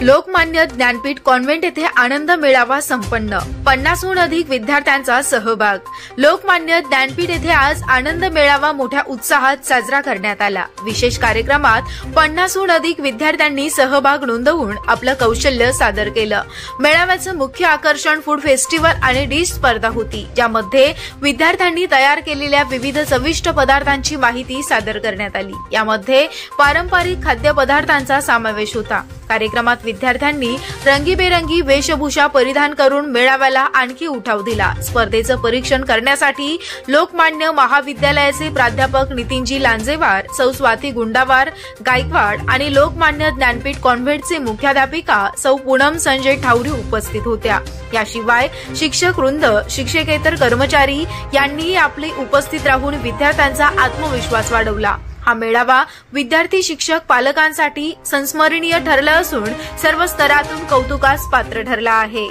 Lokmanya Jnanpith convent येथे आनंद मेळावा संपन्न, 50हून अधिक विद्यार्थ्यांचा सहभाग। लोकमान्य ज्ञानपीठ येथे आज आनंद मेळावा मोठ्या उत्साहात साजरा करण्यात आला। विशेष कार्यक्रमात 50हून अधिक विद्यार्थ्यांनी सहभाग नोंदवून आपलं कौशल्य सादर केलं। मेळाव्याचं मुख्य आकर्षण फूड फेस्टिवल आणि डिश स्पर्धा होती, ज्यामध्ये विद्यार्थ्यांनी तयार केलेल्या विविध चविष्ट पदार्थांची माहिती सादर करण्यात आली। यामध्ये पारंपरिक खाद्यपदार्थांचा समावेश होता। कार्यक्रमात विद्यार्थ्यांनी रंगीबेरंगी वेशभूषा परिधान करून मेळाव्याला आणखी उठाव दिला। स्पर्धेचं परीक्षण करण्यासाठी लोकमान्य महाविद्यालयाचे प्राध्यापक नितीनजी लांजेवार, सौ स्वाती गुंडावार गायकवाड आणि लोकमान्य ज्ञानपीठ कॉन्व्हेंटचे मुख्याध्यापिका सौ पूनम संजय ठाऊरी उपस्थित होत्या। याशिवाय शिक्षक वृंद, शिक्षकेतर कर्मचारी यांनीही आपली उपस्थित राहून विद्यार्थ्यांचा आत्मविश्वास वाढवला। हा मेळावा विद्यार्थी, शिक्षक, पालकांसाठी संस्मरणीय ठरला असून सर्व स्तरातून कौतुकास पात्र ठरला आहे।